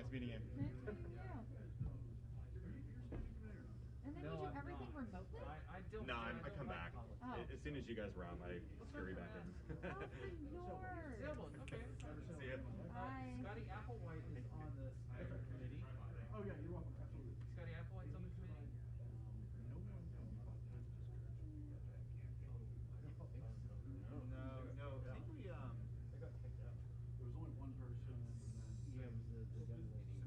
Nice meeting you. Nice meeting you. And then you do everything remotely? No, I come back. As soon as you guys were out, I scurry back in. Oh, yours. Okay. See ya. Bye. Scotty Applewhite is on the Speaker committee. Oh yeah, you're welcome. Absolutely. Scotty Applewhite's on the committee? No, I think we, they got kicked out. There was only one person, and then The young lady.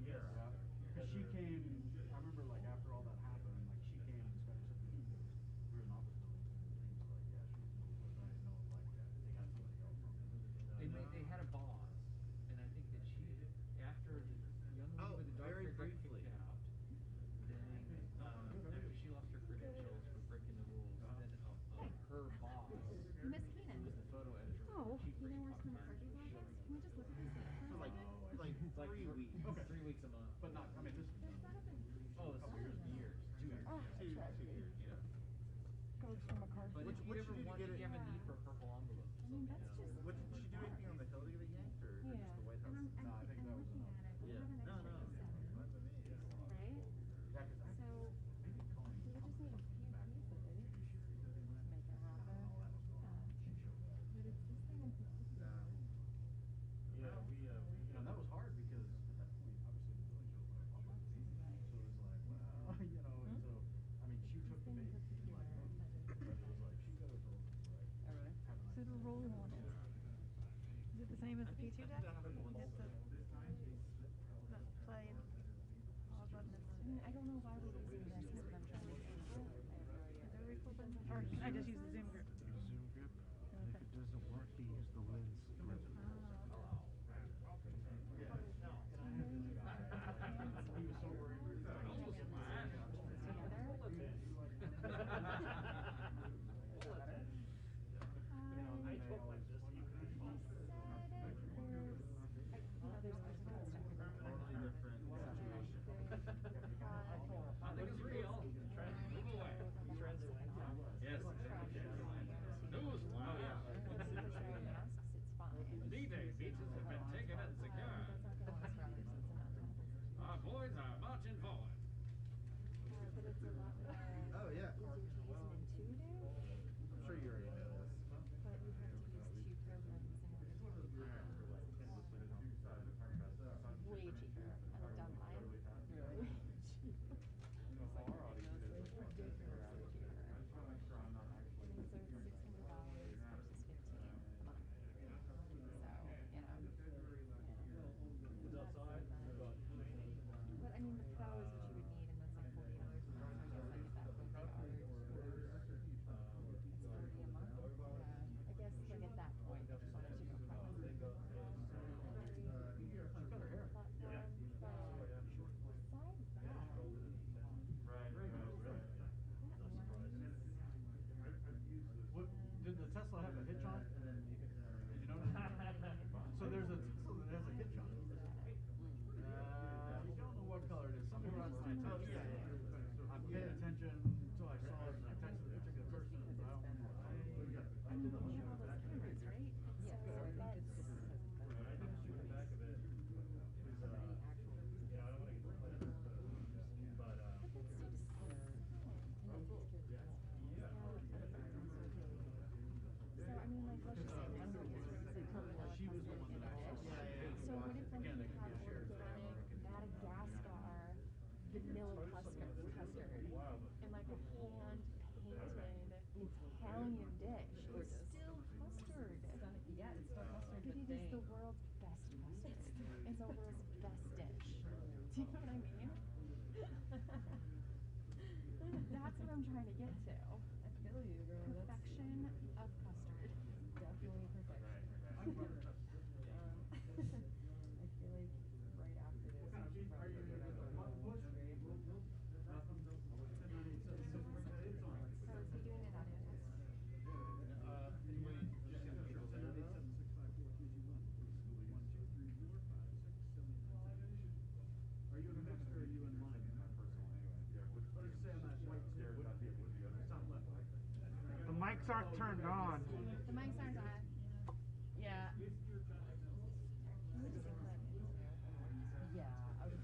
yeah. Because she came, I remember like after all that happened, like she came and Scotty said, we were in office building, and he was like, yeah, she's cool, but I didn't know if like they got somebody else on. They had a boss, and I think that she, after the young lady with the dark hair got kicked out, then after she lost her credentials for breaking the rules, then her boss Miss Keenan. was the photo editor. Oh, you know where some McCarthy's office? Can we just look at this? for like 3 weeks. Okay. 3 weeks a month. But not, I mean, this is Oh, this is years. 2 years. Oh, Two years, yeah. goes from McCarthy. But if you ever want to have a need for a purple envelope, I mean, that's just. What, did she do anything on the Hill to get it yanked, or Yeah. just the White House? And No, I think that was looking enough. at it. We Yeah. have an No, extra no. seven, Fine with me. right? Yeah, because So, we just need a few pieces to make it happen. But it's this thing in particular. yeah, we you know, that was hard because at that point, obviously the building shows were public. So it was like, well, you know, and so, I mean, she took the bait, like, but it was like, she could have told us, like, So the roll on it. Is it the same as the P2 deck? You get the play and all buttons. I don't know why we're using this, but I'm trying to change it. I have no idea. Is there a refill button? Or I just use the Zoom grip. Zoom grip, and if it doesn't work, you use the lens grip. he was so worried. We were I talk like this. There's Totally different situation. I think it's real. Move away. Yes. News live. It's fine. D-Day beaches have been taken and secured. Our boys are marching forward. But it's a lot more Oh, yeah. easier to use and intuitive. I'm sure you already know this. But you have to use 2 programs in order to do it. Way cheaper. And I've done mine. Really cheaper. It's like ridiculously cheaper. I mean, so it's $600 versus $15 a month. So, you know. But I mean, the Pro is what you would need, and that's like $40 a month. I guess like at that point they are. It's $30 a month. I guess like at that point they just wanted to go from What, did the Tesla have a hitch on it? Did you notice? So there's a Tesla that has a hitch on it. I don't know what color it is. Something runs my Tesla. I paid attention until I saw it and I texted the particular person. And I don't know. I mean, we have all those cameras, right? Yeah, so that's... So, I mean, like, let's just say this She was the one that I saw. So what if like you have organic Madagascar vanilla custard in like a hand-painted Italian dish? It's still custard. Yeah, it's still custard. But it is the world's best custard. It's the world's best dish. Do you know what I mean? That's what I'm trying to get to. I feel you, girl. Perfection of custard. Definitely perfection. I feel like right after this, we should probably go down to the So is he doing an audio test? Are you in next or are you in line? What did you say on that white chair? Top left. The mics aren't turned on. The mics aren't on. Yeah. Can we just include it? Yeah, I was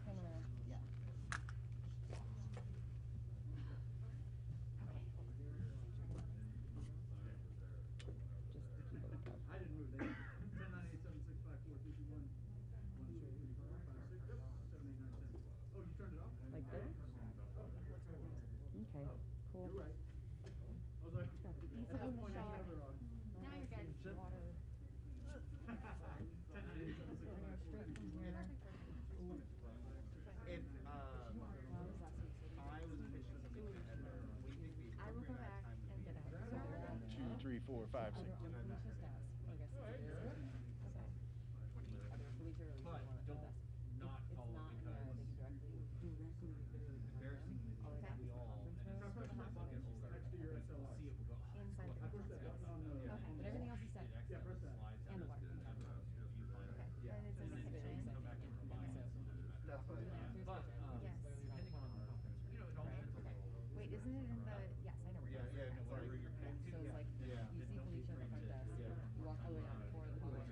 4, 5, 6. Either on Felicia's desk, or I guess it's here. So, either Felicia or Lisa, But one of don't the best. not If it's follow not in there, because they can directly embarrassing all the way back to we the all, conference and room. especially as we get older, we'll see it, we'll go, oh, Inside the that's cool. conference room. Okay, Okay, but everything else is set. It accidentally slides And the out water. of the time viewfinder. Okay, Yeah. and it's in And the then kitchen. come back and remind us so much better. That's what I Yeah, thought. but, Yes. depending on, you know, it all Right, depends on okay. Wait, isn't it in the, yes, I know where it Yeah, is. yeah, no, Yes. whatever you're Yeah. connected So it's like, Yeah. you see Felicia at the front desk, Yeah. you walk all the way down before the hallway.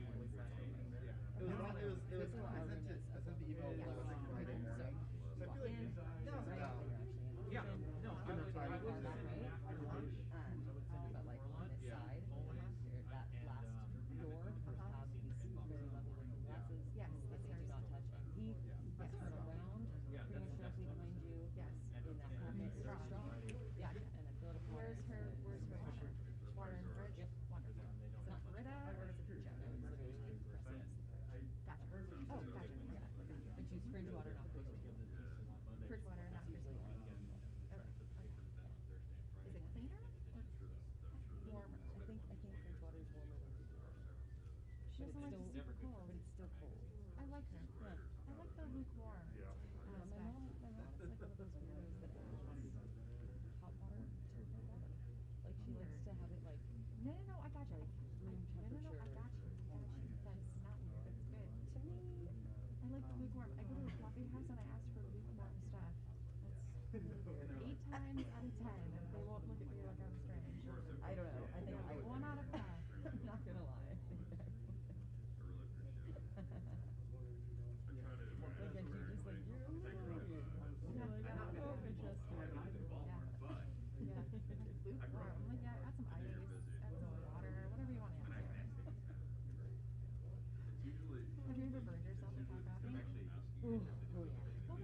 It was long, it was, This little I room sent it, is I sent the email Yeah. like 6 Friday morning. So I feel like In, no, it's Right about, after you're actually in. Yeah, no, I would Far say back, right? after lunch, But like on this Yeah, side, always. here, that And, last door has these very lovely looking glasses Yes, that that's they do hers. not touch. And he Yes. turn around Yeah, pretty much directly behind you Yes. in that cabinet Straw. straw. Yeah, and a fill it up water. Where's her water? Water in the fridge? Yep. Wonderful. It's not Brita or is it Joe? No, it's literally just pressing. Gotcha. Oh, gotcha. Yeah. But she's fridge water, not fridge water. Fridge water, not fridge Usually water. Okay. Is it cleaner or warmer? I think fridge water is warmer than fridge water. She But doesn't it's like still, super cold. but it's still cold. I like her. Yeah. I like the lukewarm. Yeah. My mom is like one of those weirdos that adds hot water to her water. Like she likes to have it like No, no, no, I got you. room No, no, no, I temperature. got you. That's not weird. That's good. To me, I like the lukewarm. I go to a coffee house and I ask for lukewarm stuff. That's weird. 8 times out of 10, they won't look at me like I'm strange. I don't know. I think I 1 out of 5. I'm not gonna lie. I think like and she just like you're weird. You're like, I don't know if I trust you. Yeah. Lukewarm. I'm like, yeah, add some ice, add some water, whatever you want to add. Have you ever burned yourself with hot coffee? Oh yeah. Oh,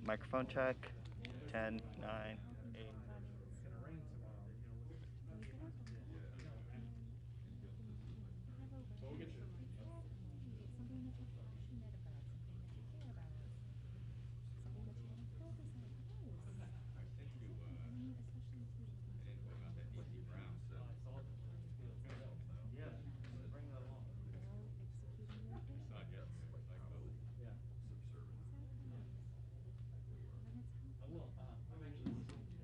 Microphone check. 10, 9, 8. It's gonna rain tomorrow. You're gonna listen to it. Well, we'll get you. Something that you're passionate about, something that you care about, something that you want to focus on. Yes. I mean, especially too. Yes, bring that along. Executing your vision. Yeah. Exactly. And it's I will. I'm actually listening to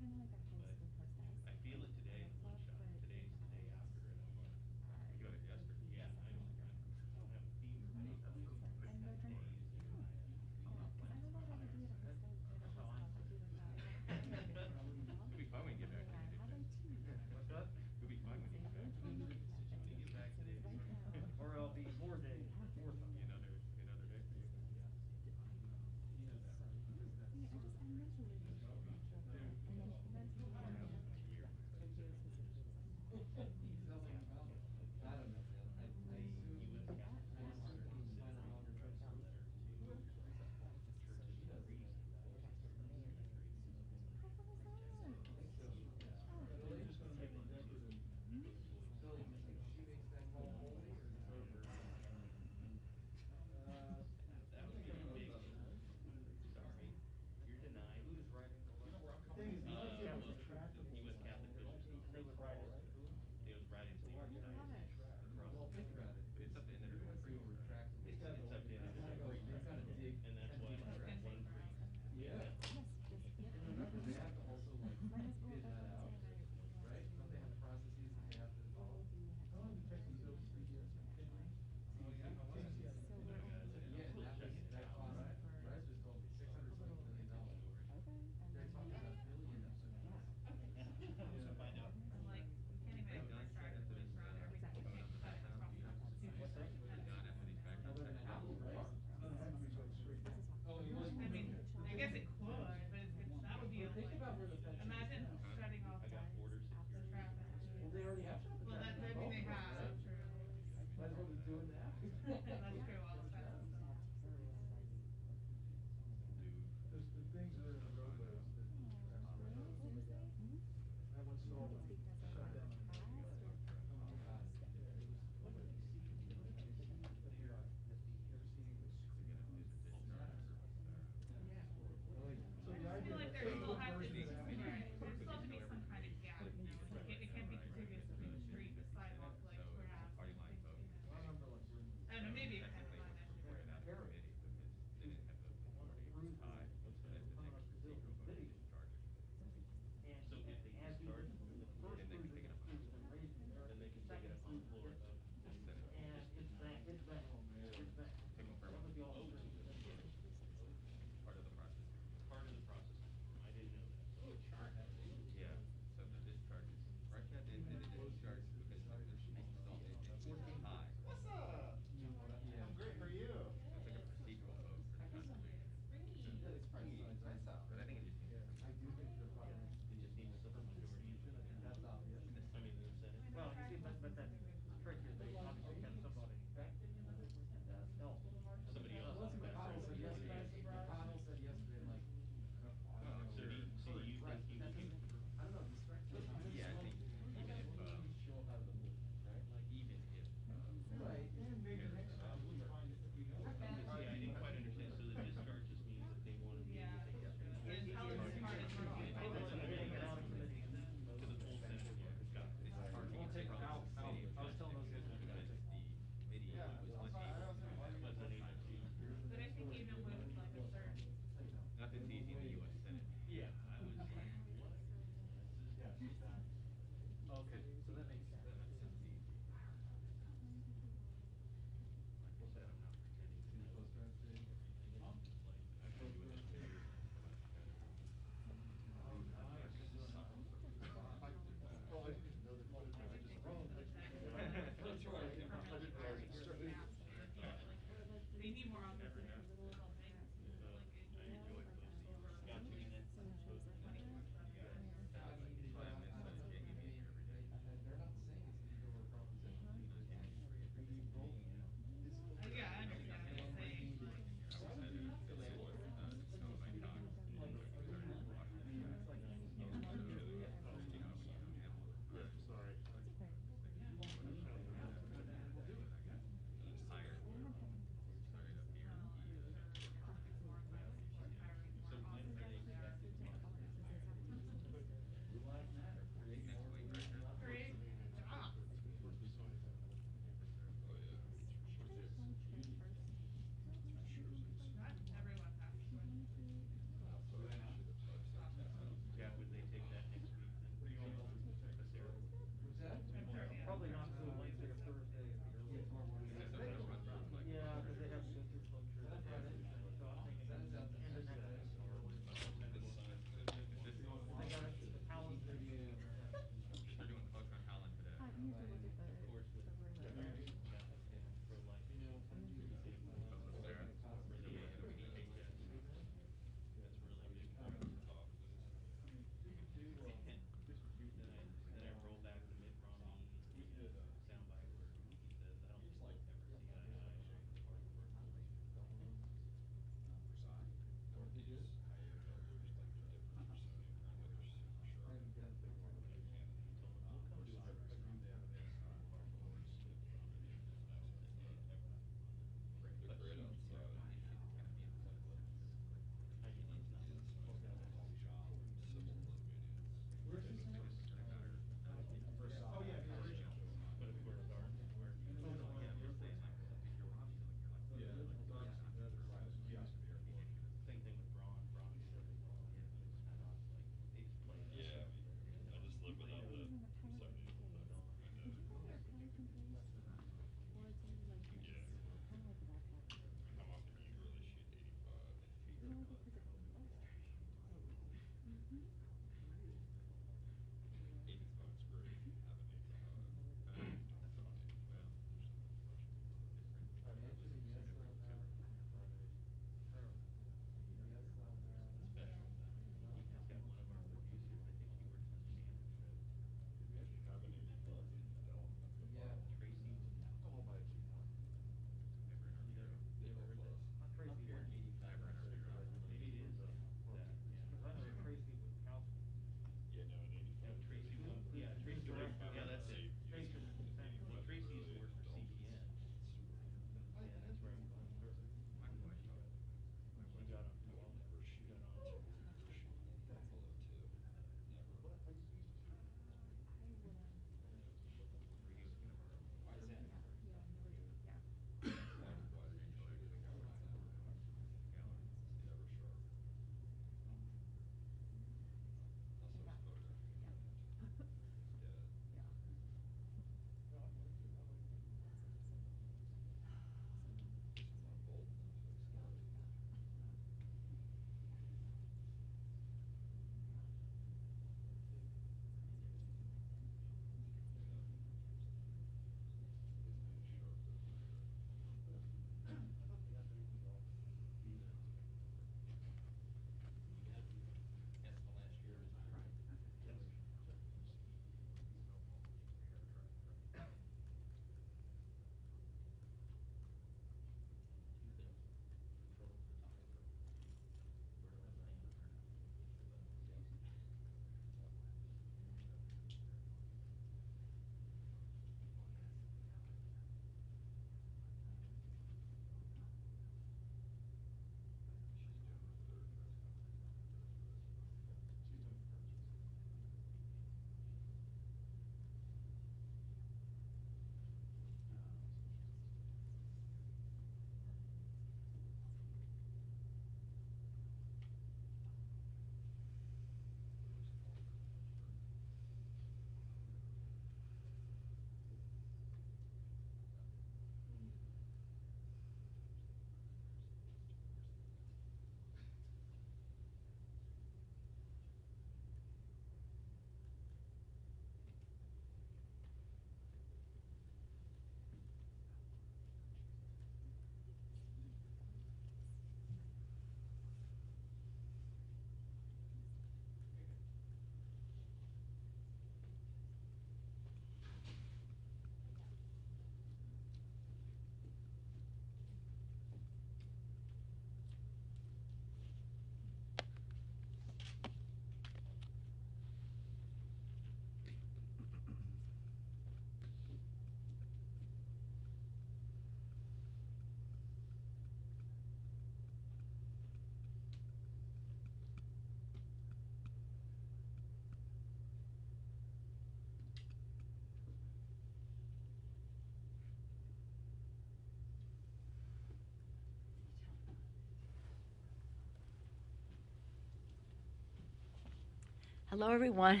Hello, everyone.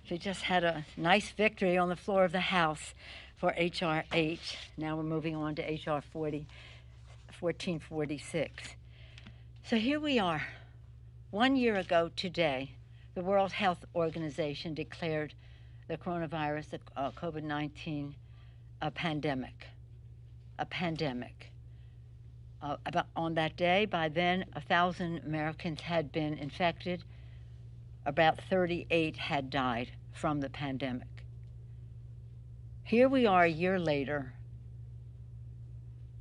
We just had a nice victory on the floor of the House for H.R. 8. Now we're moving on to H.R. 1446. So here we are. 1 year ago today, the World Health Organization declared the coronavirus, the COVID-19, a pandemic. A pandemic. On that day, by then, 1,000 Americans had been infected. About 38 had died from the pandemic. Here we are a year later,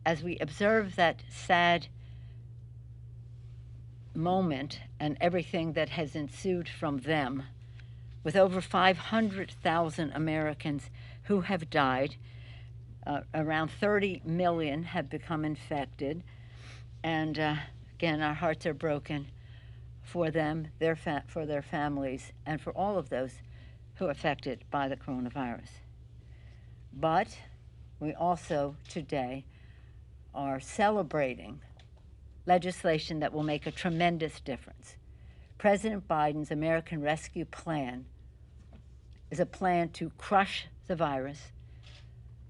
as we observe that sad moment and everything that has ensued from them, with over 500,000 Americans who have died. Around 30 million have become infected, and again, our hearts are broken for them, for their families, and for all of those who are affected by the coronavirus. But we also today are celebrating legislation that will make a tremendous difference. President Biden's American Rescue Plan is a plan to crush the virus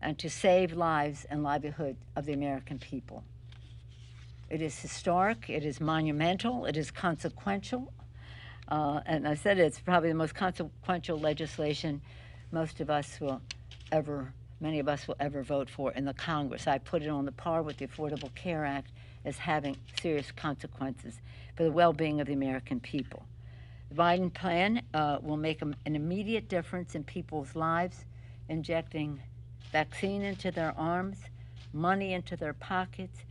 and to save lives and livelihood of the American people. It is historic, it is monumental, it is consequential, and I said it's probably the most consequential legislation many of us will ever vote for in the Congress. I put it on the par with the Affordable Care Act as having serious consequences for the well-being of the American people. The Biden plan will make an immediate difference in people's lives, injecting vaccine into their arms, money into their pockets,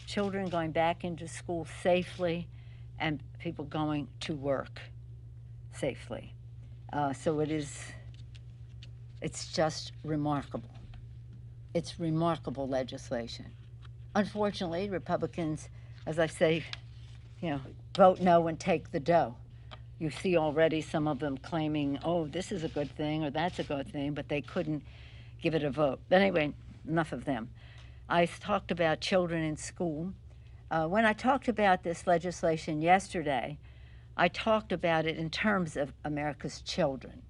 children going back into school safely, and people going to work safely. So it's just remarkable. It's remarkable legislation. Unfortunately, Republicans, as I say, vote no and take the dough. You see already some of them claiming, oh, this is a good thing or that's a good thing, but they couldn't give it a vote. But anyway, enough of them. I talked about children in school. When I talked about this legislation yesterday, I talked about it in terms of America's children.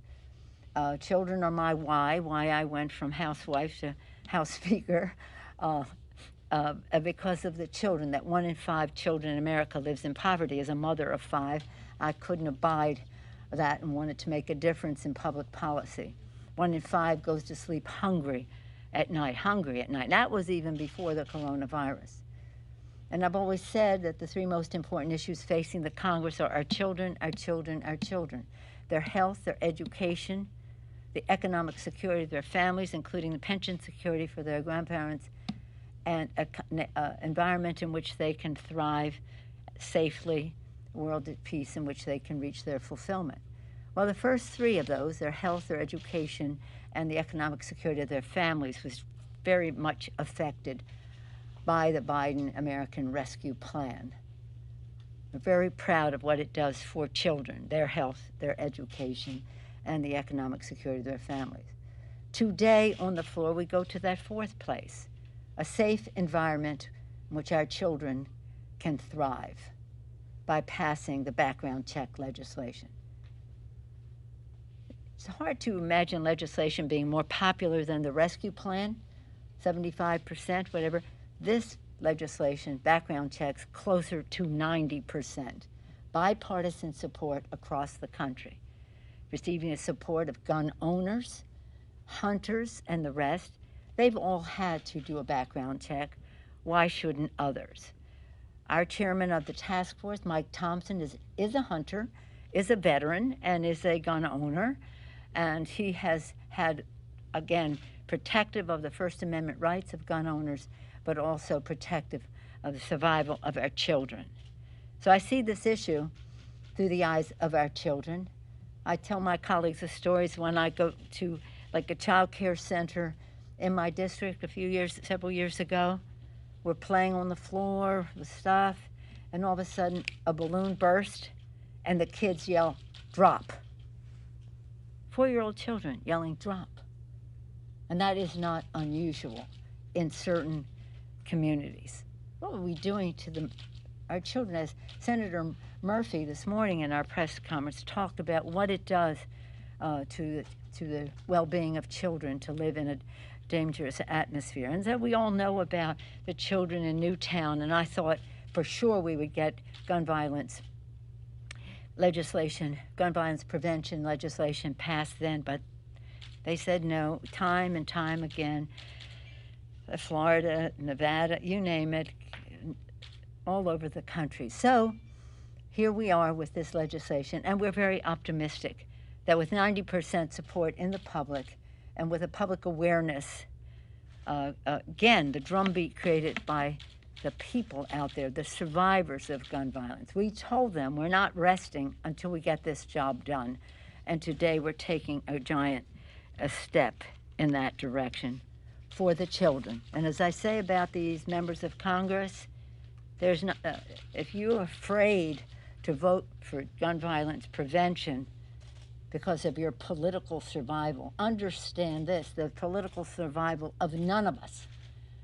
Children are my why I went from housewife to House Speaker, because of the children, that 1 in 5 children in America lives in poverty. As a mother of 5, I couldn't abide that and wanted to make a difference in public policy. 1 in 5 goes to sleep hungry at night. That was even before the coronavirus. And I've always said that the 3 most important issues facing the Congress are our children, our children, our children. Their health, their education, the economic security of their families, including the pension security for their grandparents, and an environment in which they can thrive safely, a world at peace in which they can reach their fulfillment. Well, the first 3 of those, their health, their education, and the economic security of their families, was very much affected by the Biden American Rescue Plan. We're very proud of what it does for children, their health, their education, and the economic security of their families. Today on the floor, we go to that 4th place, a safe environment in which our children can thrive by passing the background check legislation. It's hard to imagine legislation being more popular than the rescue plan, 75%, whatever. This legislation, background checks, closer to 90%. Bipartisan support across the country, receiving the support of gun owners, hunters, and the rest. They've all had to do a background check. Why shouldn't others? Our chairman of the task force, Mike Thompson, is a hunter, is a veteran, and is a gun owner. And he has had, again, protective of the First Amendment rights of gun owners, but also protective of the survival of our children. So I see this issue through the eyes of our children. I tell my colleagues the stories when I go to like a child care center in my district several years ago. We're playing on the floor with stuff, and all of a sudden a balloon burst, and the kids yell, "Drop." 4-year-old children yelling, "Drop." And that is not unusual in certain communities. What are we doing to the our children. As Senator Murphy this morning in our press conference talked about what it does to the well-being of children to live in a dangerous atmosphere. And that we all know about the children in Newtown, and I thought for sure we would get gun violence legislation, gun violence prevention legislation passed then, but they said no, time and time again. Florida, Nevada, you name it, all over the country. So here we are with this legislation, and we're very optimistic that with 90% support in the public and with a public awareness, again, the drumbeat created by the people out there, the survivors of gun violence. We told them we're not resting until we get this job done. And today we're taking a giant step in that direction for the children. And as I say about these members of Congress, there's no, if you're afraid to vote for gun violence prevention because of your political survival, understand this: the political survival of none of us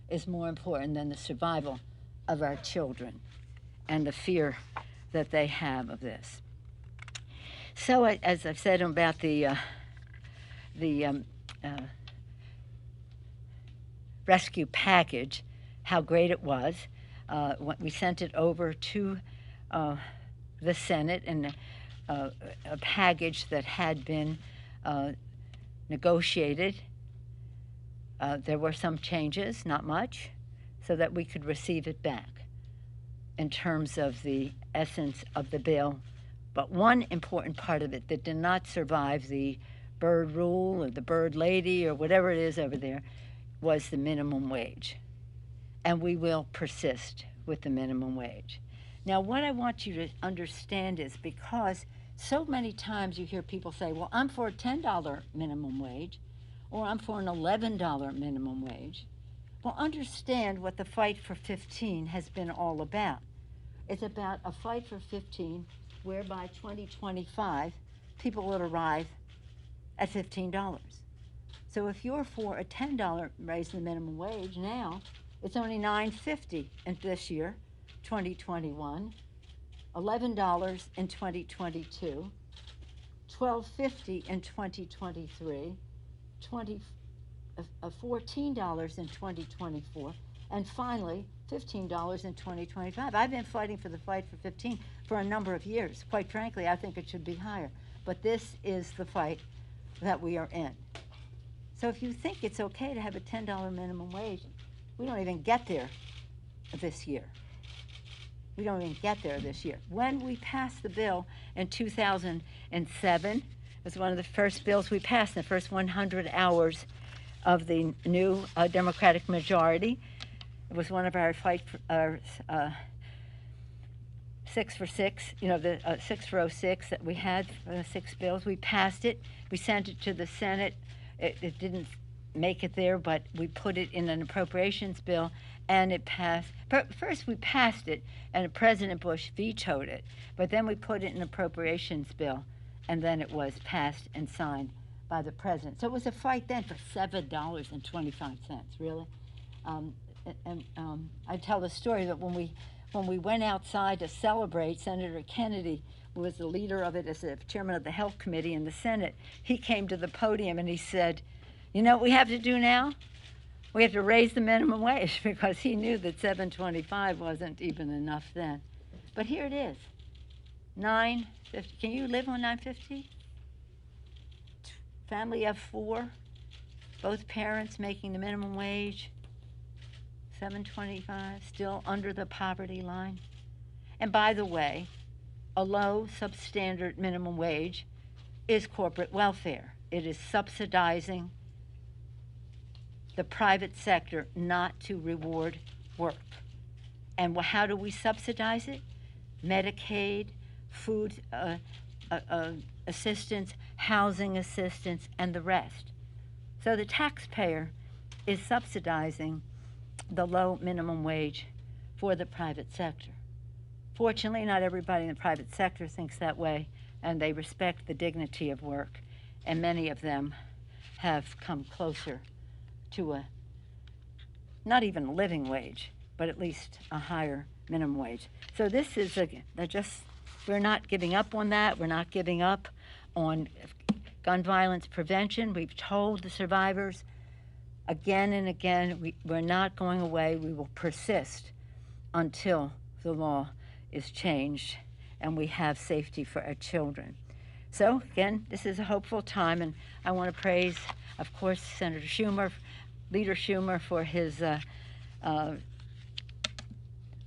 is more important than the survival of our children and the fear that they have of this. So, as I've said about the rescue package, how great it was. We sent it over to the Senate in a package that had been negotiated. There were some changes, not much, so that we could receive it back in terms of the essence of the bill. But one important part of it that did not survive the bird rule or the bird lady or whatever it is over there was the minimum wage. And we will persist with the minimum wage. Now, what I want you to understand is, because so many times you hear people say, well, I'm for a $10 minimum wage, or I'm for an $11 minimum wage. Well, understand what the fight for 15 has been all about. It's about a fight for 15 where by 2025, people will arrive at $15. So if you're for a $10 raise in the minimum wage now, it's only $9.50 in this year, 2021, $11 in 2022, $12.50 in 2023, $14 in 2024, and finally $15 in 2025. I've been fighting for the fight for 15 for a number of years. Quite frankly, I think it should be higher. But this is the fight that we are in. So if you think it's okay to have a $10 minimum wage, we don't even get there this year. We don't even get there this year. When we passed the bill in 2007, it was one of the first bills we passed in the first 100 hours of the new Democratic majority. It was one of our fight for, 6 for 6, you know, the 6 for 06 that we had, 6 bills. We passed it. We sent it to the Senate. It didn't make it there, but we put it in an appropriations bill, and it passed. First, we passed it, and President Bush vetoed it. But then we put it in an appropriations bill, and then it was passed and signed by the president. So it was a fight then for $7.25, really. I tell the story that when we went outside to celebrate, Senator Kennedy, who was the leader of it as the chairman of the Health Committee in the Senate, he came to the podium and he said, you know what we have to do now? We have to raise the minimum wage, because he knew that $7.25 wasn't even enough then. But here it is, $9.50. Can you live on $9.50? Family of 4, both parents making the minimum wage, $7.25, still under the poverty line. And by the way, a low substandard minimum wage is corporate welfare. It is subsidizing the private sector not to reward work. And how do we subsidize it? Medicaid, food assistance, housing assistance, and the rest. So the taxpayer is subsidizing the low minimum wage for the private sector. Fortunately, not everybody in the private sector thinks that way, and they respect the dignity of work, and many of them have come closer to a, not even a living wage, but at least a higher minimum wage. So this is we're not giving up on that. We're not giving up on gun violence prevention. We've told the survivors again and again, we're not going away. We will persist until the law is changed and we have safety for our children. So again, this is a hopeful time, and I want to praise, of course, Senator Schumer, Leader Schumer, for his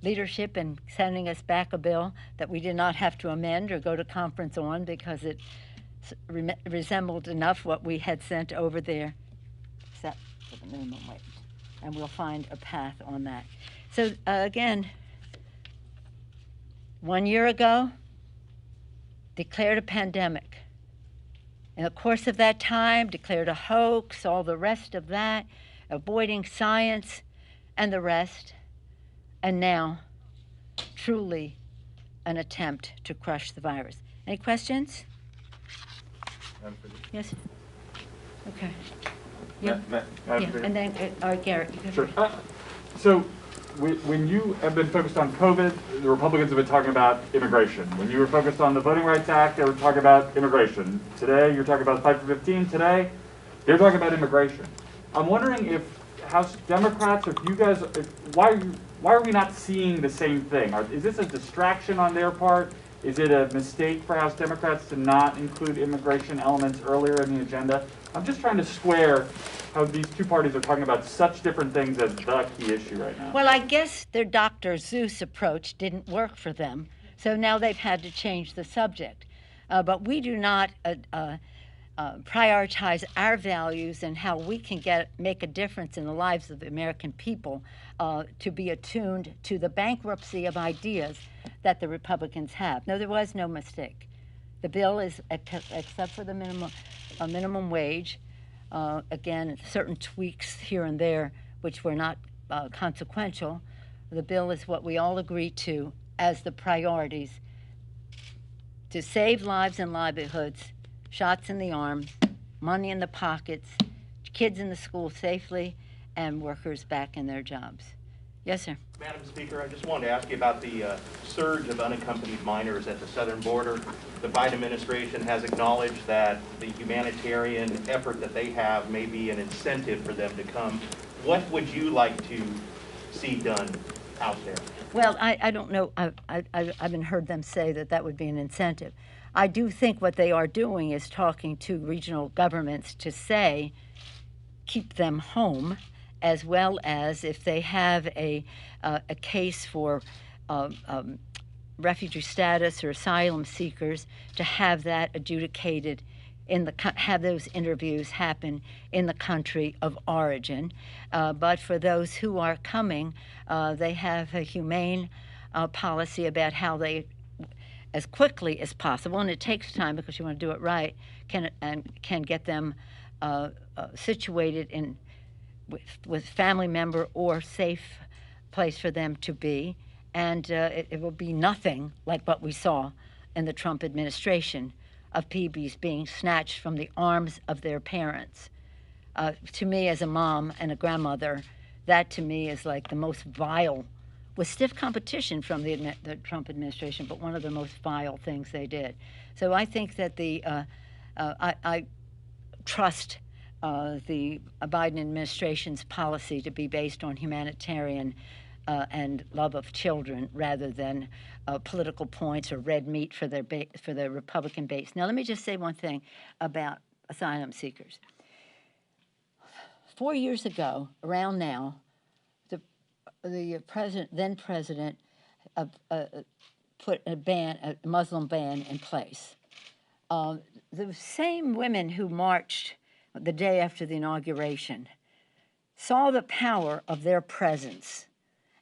leadership in sending us back a bill that we did not have to amend or go to conference on because it resembled enough what we had sent over there, except for the minimum wage. And we'll find a path on that. So again, 1 year ago, declared a pandemic. In the course of that time, declared a hoax, all the rest of that, avoiding science and the rest, and now truly an attempt to crush the virus. Any questions? Yes? Okay. Yeah, and then, all right, Garrett. Sure. So, when you have been focused on COVID, the Republicans have been talking about immigration. When you were focused on the Voting Rights Act, they were talking about immigration. Today, you're talking about 5 for 15. Today, they're talking about immigration. I'm wondering if House Democrats, if you guys, why are we not seeing the same thing? Is this a distraction on their part? Is it a mistake for House Democrats to not include immigration elements earlier in the agenda? I'm just trying to square how these two parties are talking about such different things as the key issue right now. Well, I guess their Dr. Seuss approach didn't work for them, so now they've had to change the subject. But we do not prioritize our values and how we can make a difference in the lives of the American people to be attuned to the bankruptcy of ideas that the Republicans have. No, there was no mistake. The bill is, except for the minimum wage, again, certain tweaks here and there, which were not consequential. The bill is what we all agree to as the priorities to save lives and livelihoods, shots in the arm, money in the pockets, kids in the school safely, and workers back in their jobs. Yes, sir. Madam Speaker, I just wanted to ask you about the surge of unaccompanied minors at the southern border. The Biden administration has acknowledged that the humanitarian effort that they have may be an incentive for them to come. What would you like to see done out there? Well, I don't know. I haven't heard them say that would be an incentive. I do think what they are doing is talking to regional governments to say, keep them home, as well as if they have a case for refugee status or asylum seekers, to have that adjudicated have those interviews happen in the country of origin. But for those who are coming, they have a humane policy about how they, as quickly as possible, and it takes time because you want to do it right, can get them situated in with family member or safe place for them to be, and it will be nothing like what we saw in the Trump administration of PBs being snatched from the arms of their parents. To me, as a mom and a grandmother, that to me is like the most vile, with stiff competition from the Trump administration, but one of the most vile things they did. So I think that I trust the Biden administration's policy to be based on humanitarian and love of children rather than political points or red meat for their Republican base. Now, let me just say one thing about asylum seekers. 4 years ago, around now, the then president put a Muslim ban in place. The same women who marched the day after the inauguration saw the power of their presence,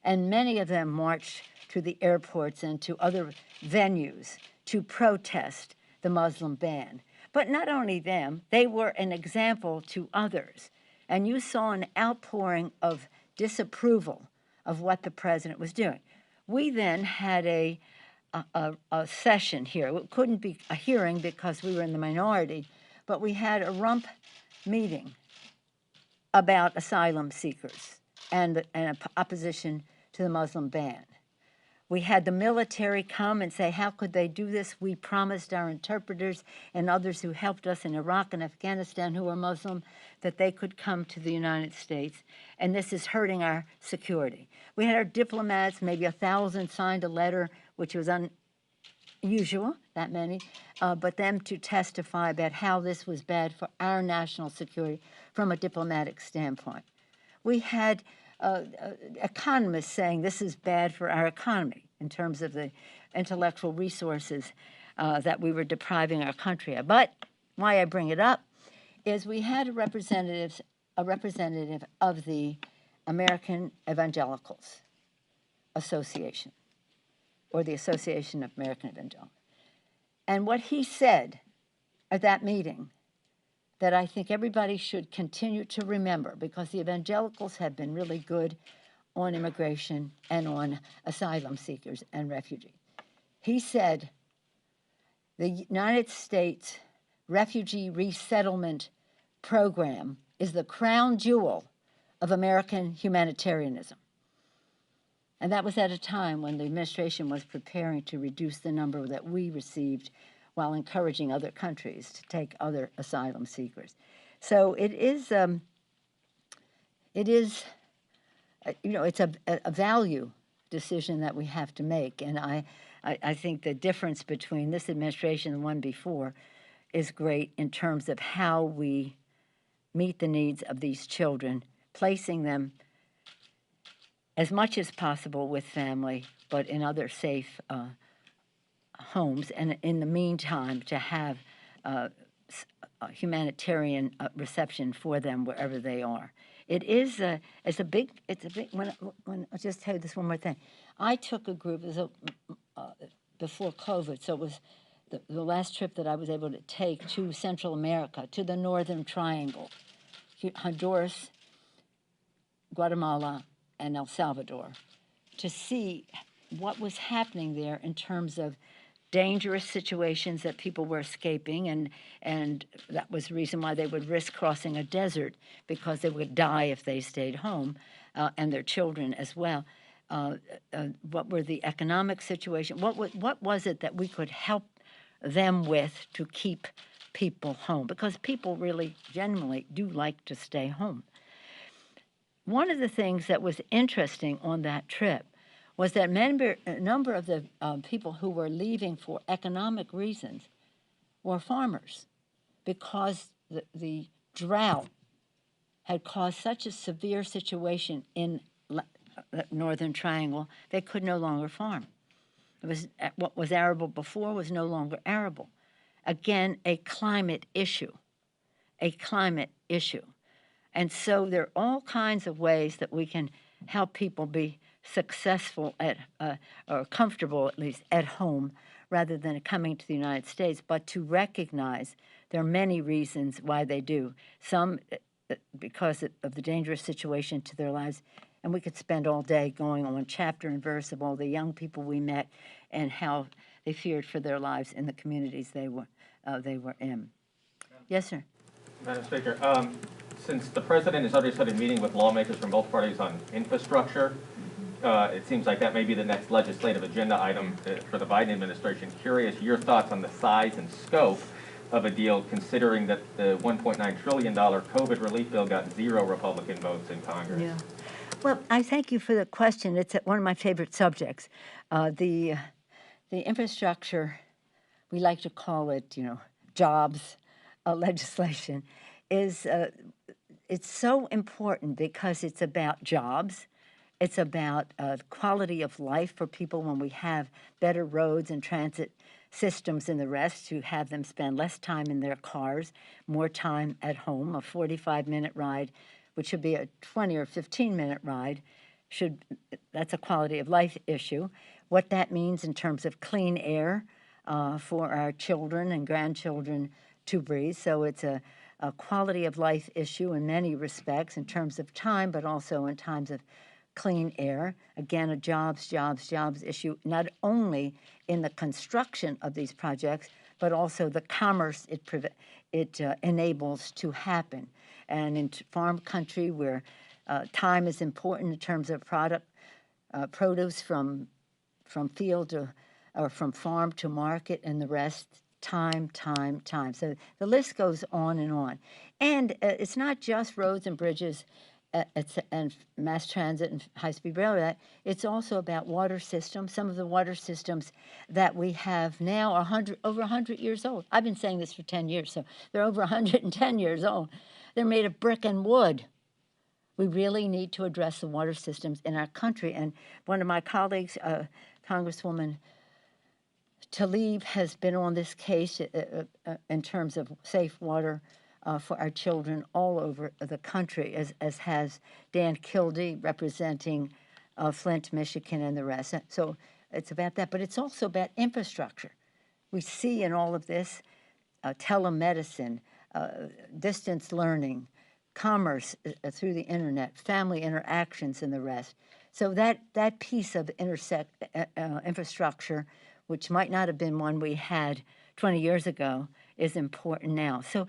and many of them marched to the airports and to other venues to protest the Muslim ban. But not only them, they were an example to others. And you saw an outpouring of disapproval of what the president was doing. We then had a session here. It couldn't be a hearing because we were in the minority, but we had a rump meeting about asylum seekers and opposition to the Muslim ban. We had the military come and say, how could they do this? We promised our interpreters and others who helped us in Iraq and Afghanistan who were Muslim that they could come to the United States, and this is hurting our security. We had our diplomats, maybe 1,000 signed a letter, which was unusual, that many, but them to testify about how this was bad for our national security from a diplomatic standpoint. We had economists saying this is bad for our economy in terms of the intellectual resources that we were depriving our country of. But why I bring it up is we had a representative of the American Evangelicals Association, or the Association of American Evangelicals. And what he said at that meeting that I think everybody should continue to remember, because the evangelicals have been really good on immigration and on asylum seekers and refugees. He said the United States Refugee Resettlement Program is the crown jewel of American humanitarianism. And that was at a time when the administration was preparing to reduce the number that we received while encouraging other countries to take other asylum seekers. So it's a value decision that we have to make. And I think the difference between this administration and the one before is great in terms of how we meet the needs of these children, placing them as much as possible with family, but in other safe homes, and in the meantime to have a humanitarian reception for them wherever they are. It's a big. When I'll just tell you this one more thing. I took a group before COVID, so it was the last trip that I was able to take to Central America, to the Northern Triangle, Honduras, Guatemala, and El Salvador, to see what was happening there in terms of dangerous situations that people were escaping, and that was the reason why they would risk crossing a desert, because they would die if they stayed home, and their children as well. What were the economic situation? What was it that we could help them with to keep people home? Because people really genuinely do like to stay home. One of the things that was interesting on that trip was that a number of the people who were leaving for economic reasons were farmers, because the drought had caused such a severe situation in the Northern Triangle, they could no longer farm. What was arable before was no longer arable. Again, a climate issue. And so there are all kinds of ways that we can help people be successful or comfortable, at least, at home, rather than coming to the United States, but to recognize there are many reasons why they do. Some because of the dangerous situation to their lives, and we could spend all day going on chapter and verse of all the young people we met and how they feared for their lives in the communities they were in. Yes, sir. Madam Speaker, since the President has already started meeting with lawmakers from both parties on infrastructure, it seems like that may be the next legislative agenda item for the Biden administration. Curious your thoughts on the size and scope of a deal, considering that the $1.9 trillion COVID relief bill got 0 Republican votes in Congress. Yeah. Well, I thank you for the question. It's one of my favorite subjects. The infrastructure, we like to call it, jobs legislation, is it's so important because it's about jobs. It's about quality of life for people when we have better roads and transit systems and the rest, to have them spend less time in their cars, more time at home. A 45-minute ride, which should be a 20 or 15-minute ride, that's a quality of life issue. What that means in terms of clean air for our children and grandchildren to breathe. So it's a quality of life issue in many respects in terms of time, but also in terms of clean air. Again, a jobs issue, not only in the construction of these projects, but also the commerce it enables to happen. And in farm country, where time is important in terms of produce from from field to, or from farm to market, and the rest, time. So the list goes on and on. And it's not just roads and bridges and mass transit and high-speed railroad. It's also about water systems. Some of the water systems that we have now are over 100 years old. I've been saying this for 10 years, so they're over 110 years old. They're made of brick and wood. We really need to address the water systems in our country. And one of my colleagues, Congresswoman Tlaib, has been on this case in terms of safe water for our children all over the country, as has Dan Kildee, representing Flint, Michigan, and the rest. So it's about that, but it's also about infrastructure. We see in all of this telemedicine, distance learning, commerce through the internet, family interactions, and the rest. So that piece of infrastructure, which might not have been one we had 20 years ago, is important now. So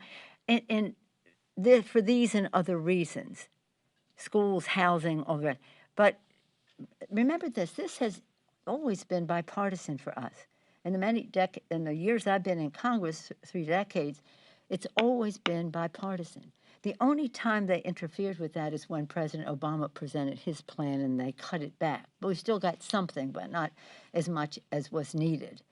for these and other reasons, schools, housing, all that. But remember this has always been bipartisan for us. In the years I've been in Congress, 3 decades, it's always been bipartisan. The only time they interfered with that is when President Obama presented his plan and they cut it back. But we still got something, but not as much as was needed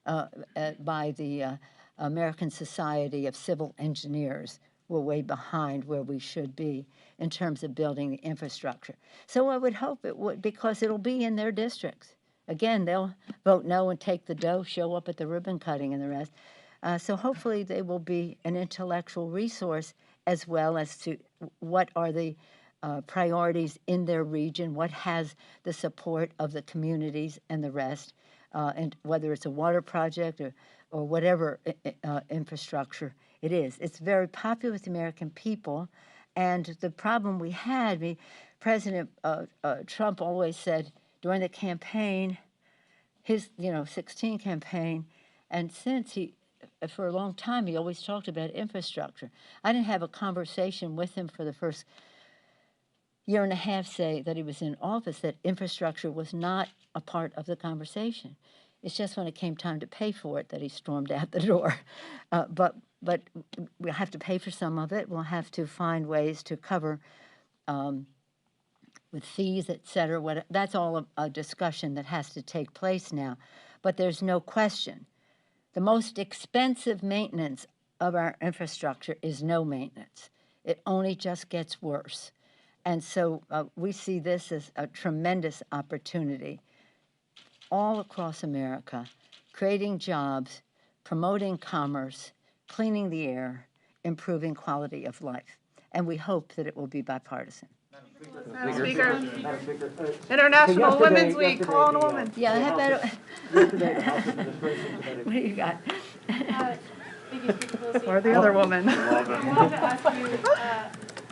by the American Society of Civil Engineers. We're way behind where we should be in terms of building the infrastructure. So I would hope it would, because it'll be in their districts. Again, they'll vote no and take the dough, show up at the ribbon cutting and the rest. So hopefully they will be an intellectual resource, as well as to what are the priorities in their region, what has the support of the communities and the rest, and whether it's a water project or whatever infrastructure it is. It's very popular with the American people, and the problem we had, President Trump always said during the campaign, his 16 campaign, and since for a long time, he always talked about infrastructure. I didn't have a conversation with him for the first year and a half, say, that he was in office, that infrastructure was not a part of the conversation. It's just when it came time to pay for it that he stormed out the door. But we'll have to pay for some of it. We'll have to find ways to cover with fees, et cetera. That's all a discussion that has to take place now. But there's no question. The most expensive maintenance of our infrastructure is no maintenance. It only just gets worse. And so we see this as a tremendous opportunity all across America, creating jobs, promoting commerce, cleaning the air, improving quality of life. And we hope that it will be bipartisan. Madam Speaker, International Women's Week, call on a woman. Yeah, how about what do you got? Or the other woman. I wanted to ask you,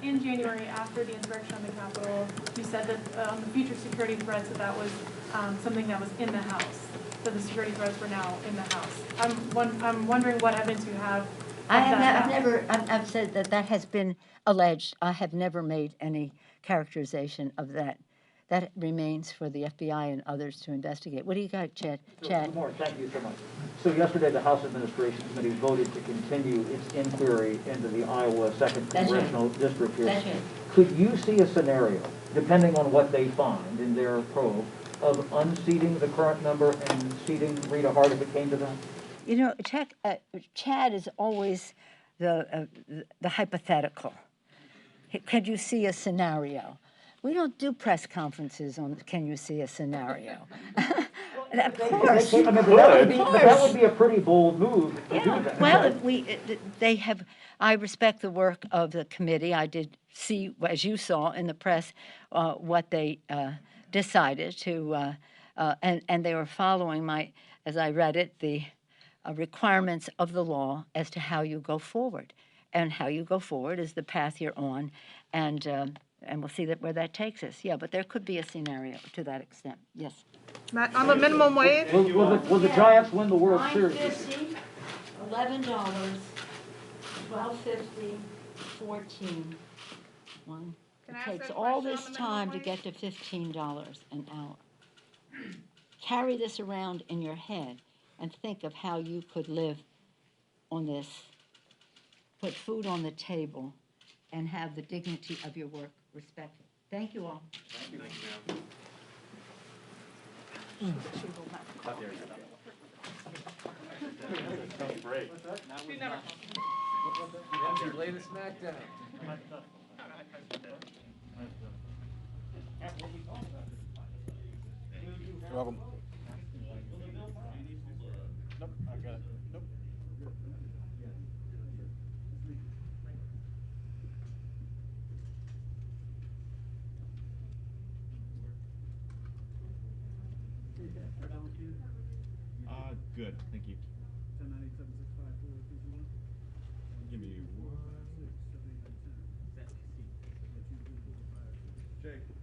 in January, after the insurrection on the Capitol, you said that on the future security threats that was something that was in the House, that the security threats were now in the House. I'm wondering what evidence you have. I've said that has been alleged. I have never made any characterization of that. That remains for the FBI and others to investigate. What do you got, Chad? Good morning. Thank you so much. So yesterday, the House Administration Committee voted to continue its inquiry into the Iowa 2nd Congressional District here. That's right. Could you see a scenario, depending on what they find in their probe, of unseating the current number and seating Rita Hart if it came to that? You know, Chad is always the hypothetical. Could you see a scenario? We don't do press conferences on can you see a scenario. Of course. That would be a pretty bold move to do that. Well, they have. I respect the work of the committee. I did see, as you saw in the press, what they decided to, and they were following as I read it, the requirements of the law as to how you go forward. And how you go forward is the path you're on, and we'll see where that takes us. Yeah, but there could be a scenario to that extent. Yes. Matt, on the minimum wage? Will the Giants win the World Series? $9.50, $11, $12.50, $14. It takes all this time to get to $15 an hour. carry this around in your head and think of how you could live on this, put food on the table, and have the dignity of your work respected. Thank you all. Thank you, ma'am. Great. She never. Lay the smack down. You're welcome. Nope, I got it. Nope. Good, thank you. 10987654 Give me one. Jake.